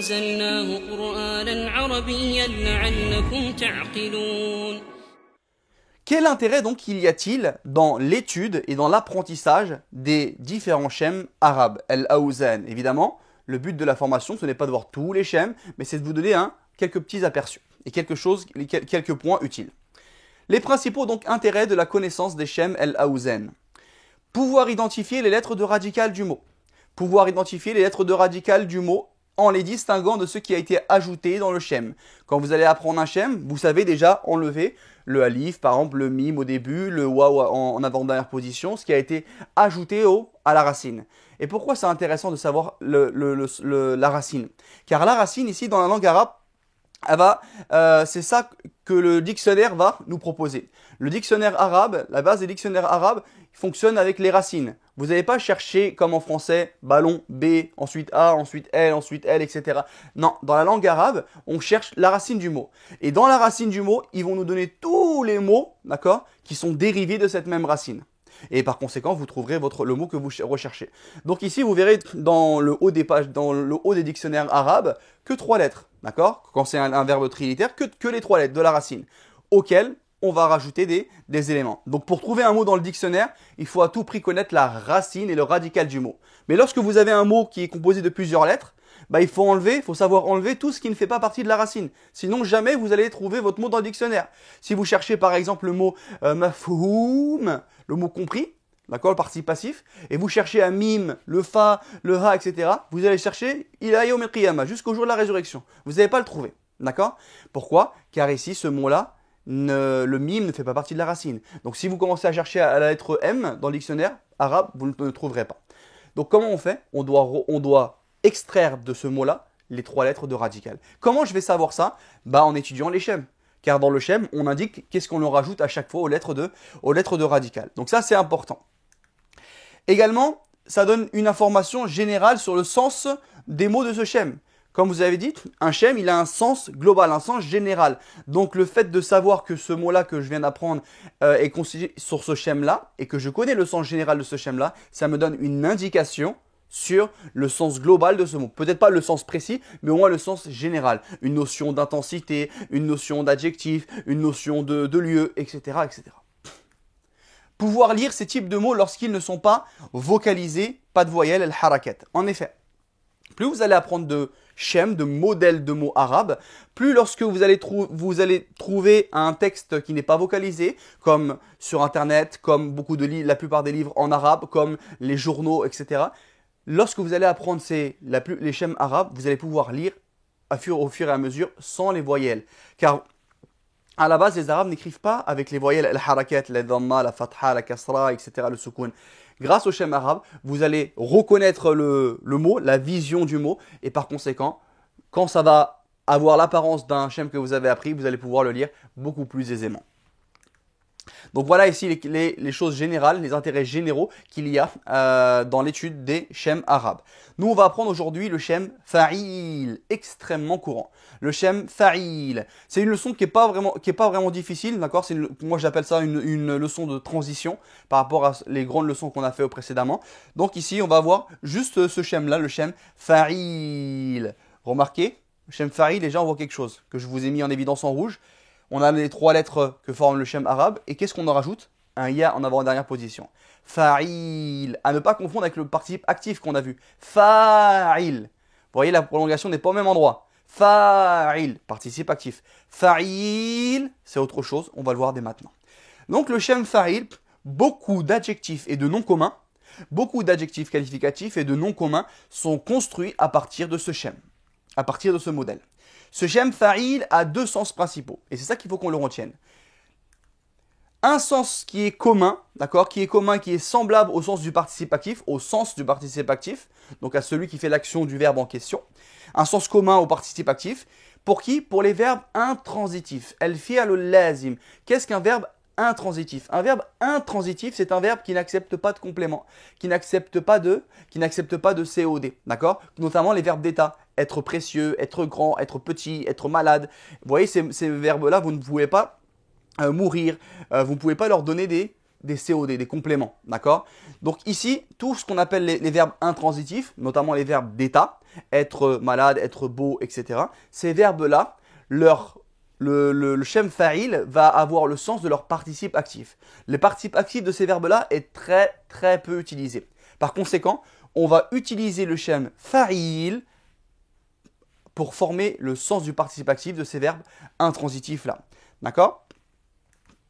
أنزلناه قرآنا عربيا لعلكم تعقلون. Quel intérêt donc y a-t-il dans l'étude et dans l'apprentissage des différents schèmes arabes, al-awzan? Évidemment, le but de la formation, ce n'est pas de voir tous les schèmes, mais c'est de vous donner quelques petits aperçus et quelques points utiles. Les principaux donc intérêts de la connaissance des schèmes al-awzan. Pouvoir identifier les lettres de radicales du mot. Pouvoir identifier les lettres de radicales du mot en les distinguant de ce qui a été ajouté dans le schème. Quand vous allez apprendre un schème, vous savez déjà enlever le alif, par exemple le mim au début, le waw en avant-dernière position, ce qui a été ajouté à la racine. Et pourquoi c'est intéressant de savoir la racine? Car la racine ici dans la langue arabe, c'est ça que le dictionnaire va nous proposer. Le dictionnaire arabe, la base des dictionnaires arabes, fonctionne avec les racines. Vous n'allez pas chercher comme en français, ballon, B, ensuite A, ensuite L, etc. Non, dans la langue arabe, on cherche la racine du mot. Et dans la racine du mot, ils vont nous donner tous les mots, d'accord, qui sont dérivés de cette même racine. Et par conséquent, vous trouverez le mot que vous recherchez. Donc ici, vous verrez dans le haut des pages, dans le haut des dictionnaires arabes, que 3 lettres, d'accord? Quand c'est un verbe trilitère, que les 3 lettres de la racine, auxquelles on va rajouter des éléments. Donc pour trouver un mot dans le dictionnaire, il faut à tout prix connaître la racine et le radical du mot. Mais lorsque vous avez un mot qui est composé de plusieurs lettres, il faut savoir enlever tout ce qui ne fait pas partie de la racine. Sinon, jamais vous allez trouver votre mot dans le dictionnaire. Si vous cherchez par exemple le mot mafhoum, le mot compris, d'accord, le participe passif, et vous cherchez un mime, le fa, le ha, etc., vous allez chercher ila yawm al-qiyamah, jusqu'au jour de la résurrection. Vous n'allez pas le trouver, d'accord? Pourquoi? Car ici, ce mot-là, le mime ne fait pas partie de la racine. Donc si vous commencez à chercher à la lettre M dans le dictionnaire arabe, vous ne le trouverez pas. Donc comment on fait? On doit extraire de ce mot-là les 3 lettres de radical. Comment je vais savoir ça? En étudiant les schèmes. Car dans le schème, on indique qu'est-ce qu'on en rajoute à chaque fois aux lettres de radical. Donc ça, c'est important. Également, ça donne une information générale sur le sens des mots de ce schème. Comme vous avez dit, un schème, il a un sens global, un sens général. Donc le fait de savoir que ce mot-là que je viens d'apprendre est constitué sur ce schème-là, et que je connais le sens général de ce schème-là, ça me donne une indication sur le sens global de ce mot. Peut-être pas le sens précis, mais au moins le sens général. Une notion d'intensité, une notion d'adjectif, une notion de lieu, etc., etc. Pouvoir lire ces types de mots lorsqu'ils ne sont pas vocalisés, pas de voyelles, al-harakat. En effet, plus vous allez apprendre de schèmes, de modèles de mots arabes, plus lorsque vous allez trouver un texte qui n'est pas vocalisé, comme sur Internet, comme la plupart des livres en arabe, comme les journaux, etc. Lorsque vous allez apprendre les schèmes arabes, vous allez pouvoir lire au fur et à mesure sans les voyelles. Car à la base, les Arabes n'écrivent pas avec les voyelles, al-harakat, la dhamma, la fatha, la kasra, etc., le soukoun. Grâce au schème arabe, vous allez reconnaître le mot, la vision du mot, et par conséquent, quand ça va avoir l'apparence d'un schème que vous avez appris, vous allez pouvoir le lire beaucoup plus aisément. Donc voilà ici les choses générales, les intérêts généraux qu'il y a dans l'étude des schèmes arabes. Nous, on va apprendre aujourd'hui le schème fa'il, extrêmement courant. Le schème fa'il, c'est une leçon qui est pas vraiment difficile, d'accord? Moi, j'appelle ça une leçon de transition par rapport à les grandes leçons qu'on a fait précédemment. Donc ici, on va voir juste ce schème-là, le schème fa'il. Remarquez, le schème fa'il, déjà, on voit quelque chose que je vous ai mis en évidence en rouge. On a les 3 lettres que forme le schème arabe. Et qu'est-ce qu'on en rajoute? Un ya en avant-dernière position. Fa'il. À ne pas confondre avec le participe actif qu'on a vu. Fa'il. Vous voyez, la prolongation n'est pas au même endroit. Fa'il. Participe actif. Fa'il, c'est autre chose. On va le voir dès maintenant. Donc le schème fa'il, beaucoup d'adjectifs et de noms communs, beaucoup d'adjectifs qualificatifs et de noms communs sont construits à partir de ce schème, à partir de ce modèle. Ce schème fa'il a 2 sens principaux, et c'est ça qu'il faut qu'on le retienne. Un sens qui est commun, d'accord, qui est semblable au sens du participe actif, donc à celui qui fait l'action du verbe en question. Un sens commun au participe actif. Pour qui? Pour les verbes intransitifs. El-fi'lul lazim. Qu'est-ce qu'un verbe intransitif? Un verbe intransitif, c'est un verbe qui n'accepte pas de complément, qui n'accepte pas de COD, d'accord? Notamment les verbes d'état. Être précieux, être grand, être petit, être malade. Vous voyez, ces verbes-là, vous ne pouvez pas mourir. Vous ne pouvez pas leur donner des COD, des compléments, d'accord? Donc ici, tout ce qu'on appelle les verbes intransitifs, notamment les verbes d'état, être malade, être beau, etc. Ces verbes-là, le shem fa'il va avoir le sens de leur participe actif. Le participe actif de ces verbes-là est très très peu utilisé. Par conséquent, on va utiliser le shem fa'il pour former le sens du participe actif de ces verbes intransitifs-là. D'accord?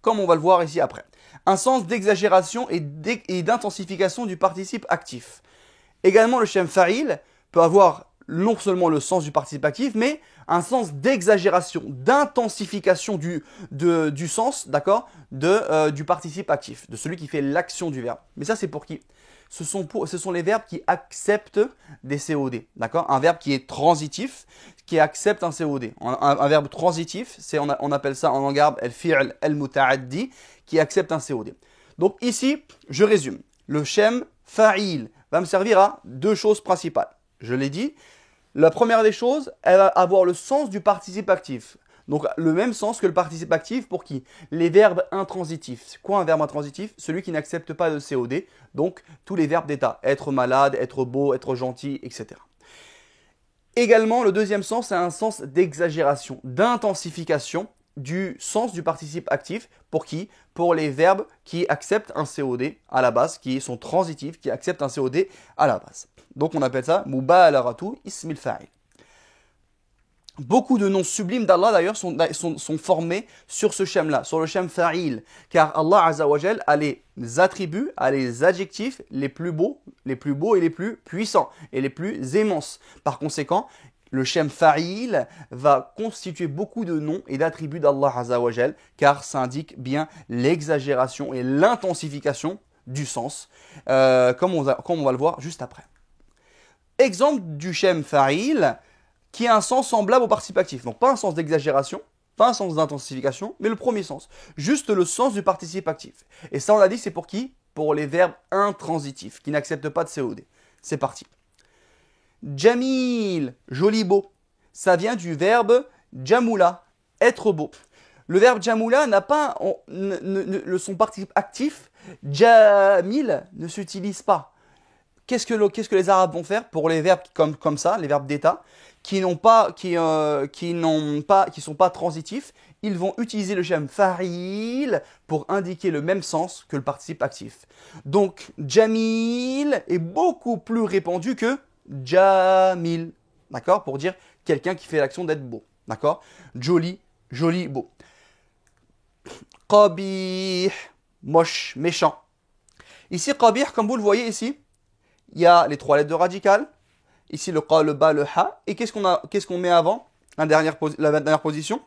Comme on va le voir ici après. Un sens d'exagération et d'intensification du participe actif. Également, le shem fa'il peut avoir non seulement le sens du participe actif, mais un sens d'exagération, d'intensification du sens, d'accord, du participe actif, de celui qui fait l'action du verbe. Mais ça, c'est pour qui? Ce sont les verbes qui acceptent des COD, d'accord? Un verbe qui est transitif, qui accepte un COD. Un verbe transitif, on appelle ça en langue arabe al-fi'l al-muta'addi, qui accepte un COD. Donc ici, je résume. Le shem fa'il va me servir à deux choses principales. Je l'ai dit. La première des choses, elle va avoir le sens du participe actif. Donc le même sens que le participe actif pour qui? Les verbes intransitifs. C'est quoi un verbe intransitif? Celui qui n'accepte pas de COD. Donc tous les verbes d'état. Être malade, être beau, être gentil, etc. Également, le deuxième sens, c'est un sens d'exagération, d'intensification du sens du participe actif. Pour qui? Pour les verbes qui acceptent un COD à la base, qui sont transitifs, qui acceptent un COD à la base. Donc on appelle ça mubalaratu ismil fa'il. Beaucoup de noms sublimes d'Allah d'ailleurs sont formés sur ce shem-là, sur le shem fa'il. Car Allah Azza wa Jal a les attributs, a les adjectifs les plus beaux et les plus puissants et les plus immenses. Par conséquent, le shem fa'il va constituer beaucoup de noms et d'attributs d'Allah Azza wa Jal, car ça indique bien l'exagération et l'intensification du sens, comme on va le voir juste après. Exemple du shem fa'il qui a un sens semblable au participe actif. Donc pas un sens d'exagération, pas un sens d'intensification, mais le premier sens. Juste le sens du participe actif. Et ça on l'a dit, c'est pour qui? Pour les verbes intransitifs, qui n'acceptent pas de COD. C'est parti. Jamil, joli beau. Ça vient du verbe jamula, être beau. Le verbe jamula n'a pas son participe actif. Jamil ne s'utilise pas. Qu'est-ce que les Arabes vont faire pour les verbes comme ça, les verbes d'état, qui sont pas transitifs? Ils vont utiliser le shem fa'il pour indiquer le même sens que le participe actif. Donc, jamil est beaucoup plus répandu que jamil, d'accord? Pour dire quelqu'un qui fait l'action d'être beau, d'accord? Joli, joli, beau. Qabih, moche, méchant. Ici, qabih, comme vous le voyez ici, il y a les trois lettres de radical. Ici, le qa, le ba, le ha. Et qu'est-ce qu'on met avant la dernière position?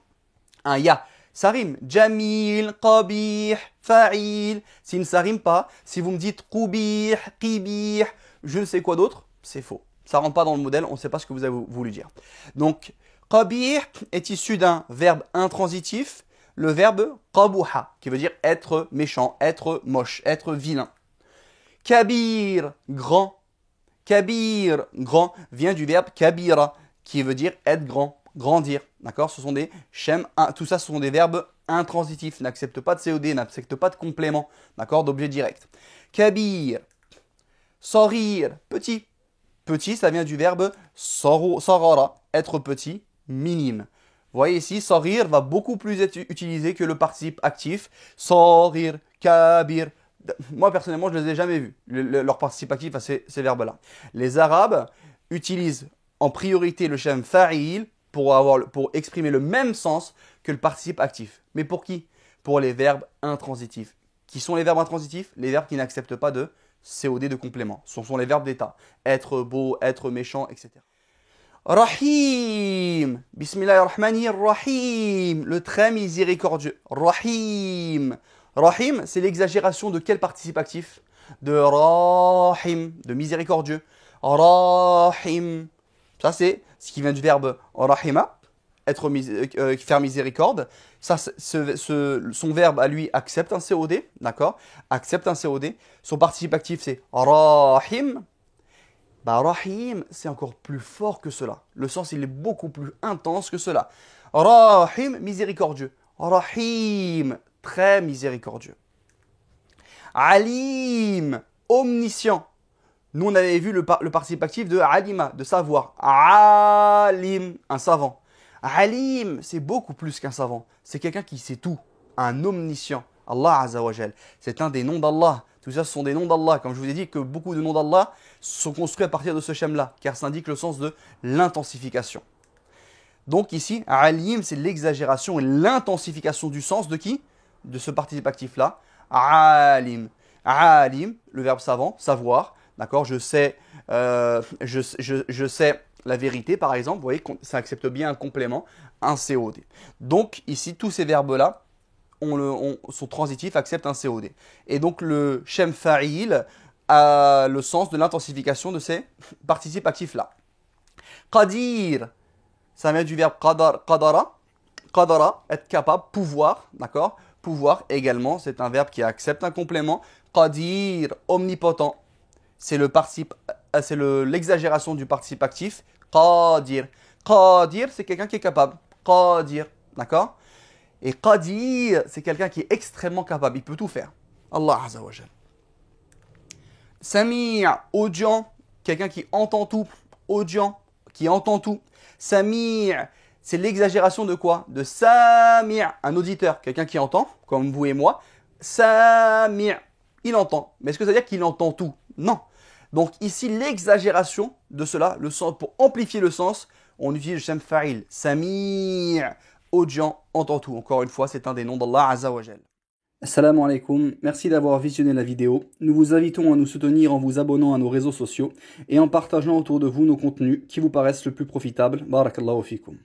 Un ya. Ça rime. Jamil, qabih, fa'il. Si ça rime pas, si vous me dites qubih, qibih, je ne sais quoi d'autre, c'est faux. Ça rentre pas dans le modèle, on ne sait pas ce que vous avez voulu dire. Donc, qabih est issu d'un verbe intransitif, le verbe qabuha, qui veut dire être méchant, être moche, être vilain. Kabir, grand. Kabir, grand, vient du verbe kabira, qui veut dire être grand, grandir. D'accord? Ce sont des shem, tout ça, ce sont des verbes intransitifs, n'acceptent pas de COD, n'acceptent pas de complément, d'accord, d'objet direct. Kabir, sarir, petit. Petit, ça vient du verbe sarara, être petit, minime. Vous voyez ici, sarir va beaucoup plus être utilisé que le participe actif. Sarir, kabir. Moi, personnellement, je ne les ai jamais vus, leur participe actif à ces verbes-là. Les Arabes utilisent en priorité le shem fa'il pour exprimer le même sens que le participe actif. Mais pour qui? Pour les verbes intransitifs. Qui sont les verbes intransitifs? Les verbes qui n'acceptent pas de COD de complément. Ce sont les verbes d'état. Être beau, être méchant, etc. Rahim. Bismillahirrahmanirrahim. Le très miséricordieux. Rahim. Rahim, c'est l'exagération de quel participe actif? De rahim, de miséricordieux. Rahim. Ça, c'est ce qui vient du verbe rahima, faire miséricorde. Ça, son verbe à lui accepte un COD, d'accord? Accepte un COD. Son participe actif, c'est rahim. Bah, rahim, c'est encore plus fort que cela. Le sens, il est beaucoup plus intense que cela. Rahim, miséricordieux. Rahim, très miséricordieux. Alim, omniscient. Nous, on avait vu le participe actif de alima, de savoir. Alim, un savant. Alim, c'est beaucoup plus qu'un savant. C'est quelqu'un qui sait tout. Un omniscient. Allah Azza wa Jal. C'est un des noms d'Allah. Tout ça, ce sont des noms d'Allah. Comme je vous ai dit que beaucoup de noms d'Allah sont construits à partir de ce shem-là, car ça indique le sens de l'intensification. Donc ici, alim, c'est l'exagération et l'intensification du sens de qui? De ce participe actif-là. Alim. Alim, le verbe savant, savoir. D'accord, je sais la vérité, par exemple. Vous voyez, ça accepte bien un complément, un COD. Donc ici, tous ces verbes-là sont transitifs, acceptent un COD. Et donc le shem fa'il a le sens de l'intensification de ces participes actifs-là. Qadir, ça vient du verbe qadara. Qadara, être capable, pouvoir, d'accord? Pouvoir également, c'est un verbe qui accepte un complément. Qadir, omnipotent. C'est l'exagération du participe actif. Qadir. Qadir, c'est quelqu'un qui est capable. Qadir, d'accord? Et qadir, c'est quelqu'un qui est extrêmement capable. Il peut tout faire. Allah Azza wa Jal. Sami', audient, quelqu'un qui entend tout. Audient, qui entend tout. Sami', c'est l'exagération de quoi? De sami', un auditeur, quelqu'un qui entend, comme vous et moi. Sami', il entend. Mais est-ce que ça veut dire qu'il entend tout? Non. Donc ici, l'exagération de cela, le sens, pour amplifier le sens, on utilise le shem fa'il. Sami', audient, entend tout. Encore une fois, c'est un des noms d'Allah Azza wa Jal. Assalamu alaikum, merci d'avoir visionné la vidéo. Nous vous invitons à nous soutenir en vous abonnant à nos réseaux sociaux et en partageant autour de vous nos contenus qui vous paraissent le plus profitables. Barakallahu fikum.